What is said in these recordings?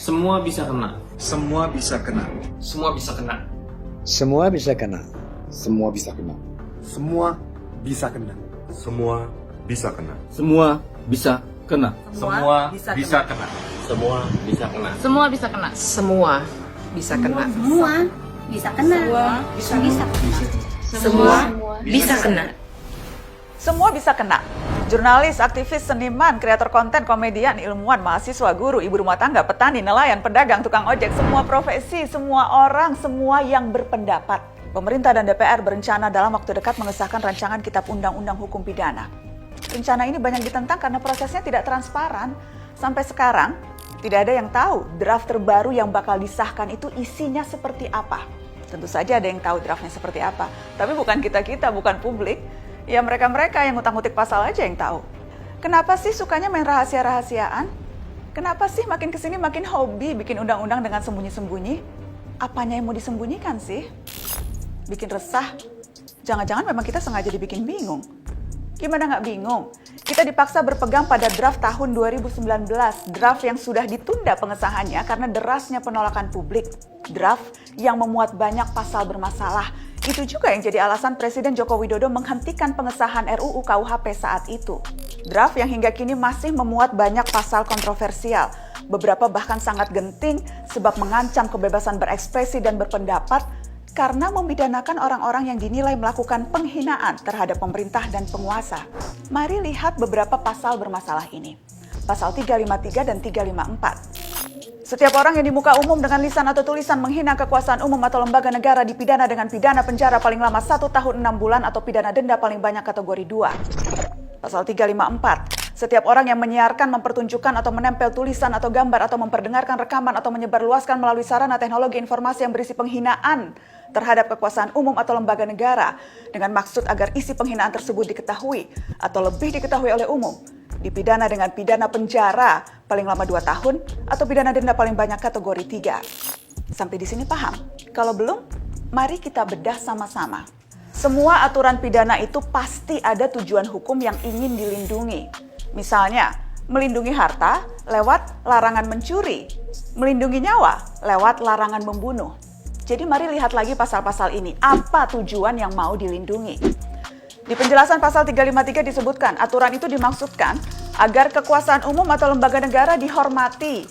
Semua bisa kena. Semua bisa kena. Semua bisa kena. Semua bisa kena. Semua bisa kena. Semua bisa kena. Semua bisa kena. Semua bisa kena. Semua bisa kena. Semua bisa kena. Semua bisa kena. Semua bisa kena. Semua bisa kena. Semua bisa kena. Semua bisa kena. Jurnalis, aktivis, seniman, kreator konten, komedian, ilmuwan, mahasiswa, guru, ibu rumah tangga, petani, nelayan, pedagang, tukang ojek, semua profesi, semua orang, semua yang berpendapat. Pemerintah dan DPR berencana dalam waktu dekat mengesahkan rancangan Kitab Undang-Undang Hukum Pidana. Rencana ini banyak ditentang karena prosesnya tidak transparan. Sampai sekarang, tidak ada yang tahu draft terbaru yang bakal disahkan itu isinya seperti apa. Tentu saja ada yang tahu draftnya seperti apa, tapi bukan kita-kita, bukan publik. Ya mereka-mereka yang ngutang-ngutik pasal aja yang tahu. Kenapa sih sukanya main rahasia-rahasiaan? Kenapa sih makin kesini makin hobi bikin undang-undang dengan sembunyi-sembunyi? Apanya yang mau disembunyikan sih? Bikin resah? Jangan-jangan memang kita sengaja dibikin bingung. Gimana nggak bingung? Kita dipaksa berpegang pada draft tahun 2019, draft yang sudah ditunda pengesahannya karena derasnya penolakan publik. Draft yang memuat banyak pasal bermasalah. Itu juga yang jadi alasan Presiden Joko Widodo menghentikan pengesahan RUU KUHP saat itu. Draft yang hingga kini masih memuat banyak pasal kontroversial. Beberapa bahkan sangat genting sebab mengancam kebebasan berekspresi dan berpendapat karena memidanakan orang-orang yang dinilai melakukan penghinaan terhadap pemerintah dan penguasa. Mari lihat beberapa pasal bermasalah ini. Pasal 353 dan 354. Setiap orang yang di muka umum dengan lisan atau tulisan menghina kekuasaan umum atau lembaga negara dipidana dengan pidana penjara paling lama 1 tahun 6 bulan atau pidana denda paling banyak kategori 2. Pasal 354. Setiap orang yang menyiarkan, mempertunjukkan atau menempel tulisan atau gambar atau memperdengarkan rekaman atau menyebarluaskan melalui sarana teknologi informasi yang berisi penghinaan terhadap kekuasaan umum atau lembaga negara dengan maksud agar isi penghinaan tersebut diketahui atau lebih diketahui oleh umum, dipidana dengan pidana penjara paling lama 2 tahun atau pidana denda paling banyak kategori 3. Sampai di sini paham? Kalau belum, mari kita bedah sama-sama. Semua aturan pidana itu pasti ada tujuan hukum yang ingin dilindungi. Misalnya, melindungi harta lewat larangan mencuri, melindungi nyawa lewat larangan membunuh. Jadi mari lihat lagi pasal-pasal ini, apa tujuan yang mau dilindungi. Di penjelasan pasal 353 disebutkan, aturan itu dimaksudkan agar kekuasaan umum atau lembaga negara dihormati.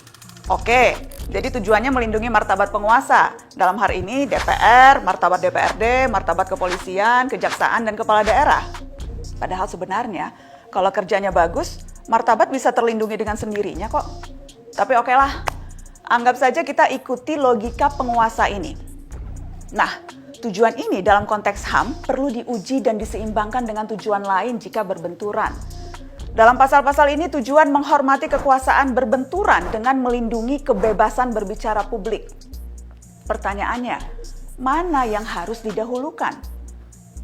Oke, jadi tujuannya melindungi martabat penguasa. Dalam hal ini DPR, martabat DPRD, martabat kepolisian, kejaksaan, dan kepala daerah. Padahal sebenarnya, kalau kerjanya bagus, martabat bisa terlindungi dengan sendirinya kok. Tapi oke lah, anggap saja kita ikuti logika penguasa ini. Nah, tujuan ini dalam konteks HAM perlu diuji dan diseimbangkan dengan tujuan lain jika berbenturan. Dalam pasal-pasal ini tujuan menghormati kekuasaan berbenturan dengan melindungi kebebasan berbicara publik. Pertanyaannya, mana yang harus didahulukan?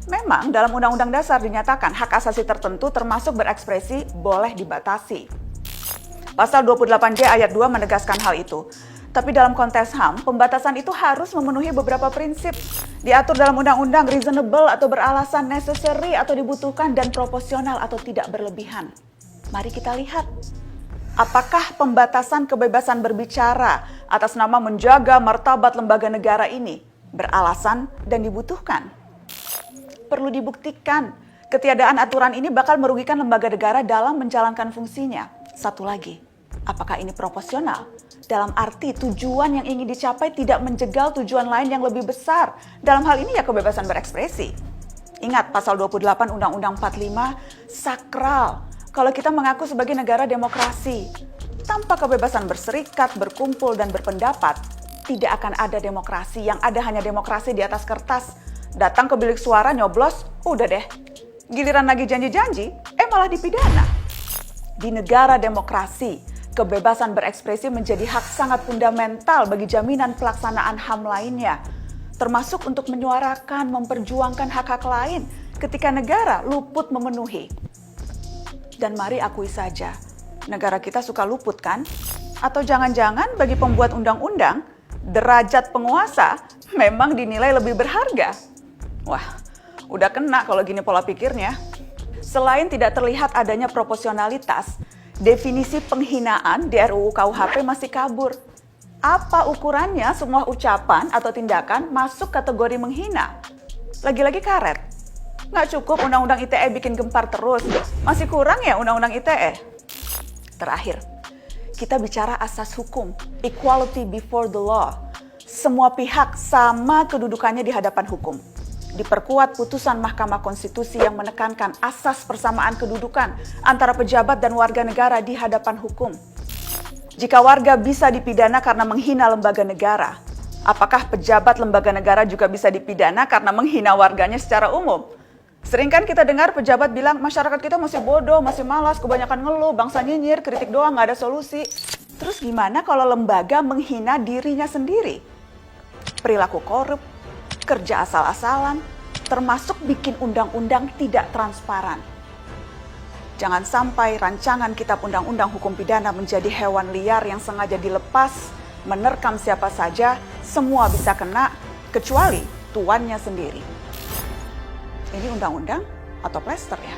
Memang dalam Undang-Undang Dasar dinyatakan hak asasi tertentu termasuk berekspresi boleh dibatasi. Pasal 28J ayat 2 menegaskan hal itu. Tapi dalam konteks HAM, pembatasan itu harus memenuhi beberapa prinsip. Diatur dalam undang-undang reasonable atau beralasan, necessary atau dibutuhkan, dan proporsional atau tidak berlebihan. Mari kita lihat. Apakah pembatasan kebebasan berbicara atas nama menjaga martabat lembaga negara ini beralasan dan dibutuhkan? Perlu dibuktikan, ketiadaan aturan ini bakal merugikan lembaga negara dalam menjalankan fungsinya. Satu lagi, apakah ini proporsional? Dalam arti tujuan yang ingin dicapai tidak menjegal tujuan lain yang lebih besar. Dalam hal ini ya kebebasan berekspresi. Ingat pasal 28 Undang-Undang 45 sakral. Kalau kita mengaku sebagai negara demokrasi, tanpa kebebasan berserikat, berkumpul, dan berpendapat, tidak akan ada demokrasi. Yang ada hanya demokrasi di atas kertas. Datang ke bilik suara, nyoblos, udah deh. Giliran lagi janji-janji, malah dipidana. Di negara demokrasi, kebebasan berekspresi menjadi hak sangat fundamental bagi jaminan pelaksanaan HAM lainnya, termasuk untuk menyuarakan, memperjuangkan hak-hak lain ketika negara luput memenuhi. Dan mari akui saja, negara kita suka luput kan? Atau jangan-jangan bagi pembuat undang-undang, derajat penguasa memang dinilai lebih berharga? Wah, udah kena kalau gini pola pikirnya. Selain tidak terlihat adanya proporsionalitas, definisi penghinaan di RUU KUHP masih kabur. Apa ukurannya semua ucapan atau tindakan masuk kategori menghina? Lagi-lagi karet. Nggak cukup Undang-Undang ITE bikin gempar terus. Masih kurang ya Undang-Undang ITE? Terakhir, kita bicara asas hukum, equality before the law. Semua pihak sama kedudukannya di hadapan hukum. Diperkuat putusan Mahkamah Konstitusi yang menekankan asas persamaan kedudukan antara pejabat dan warga negara di hadapan hukum. Jika warga bisa dipidana karena menghina lembaga negara, apakah pejabat lembaga negara juga bisa dipidana karena menghina warganya secara umum? Sering kan kita dengar pejabat bilang masyarakat kita masih bodoh, masih malas, kebanyakan ngeluh, bangsa nyinyir, kritik doang, nggak ada solusi. Terus gimana kalau lembaga menghina dirinya sendiri? Perilaku korup, kerja asal-asalan, termasuk bikin undang-undang tidak transparan. Jangan sampai rancangan kitab undang-undang hukum pidana menjadi hewan liar yang sengaja dilepas, menerkam siapa saja, semua bisa kena, kecuali tuannya sendiri. Ini undang-undang atau plester ya?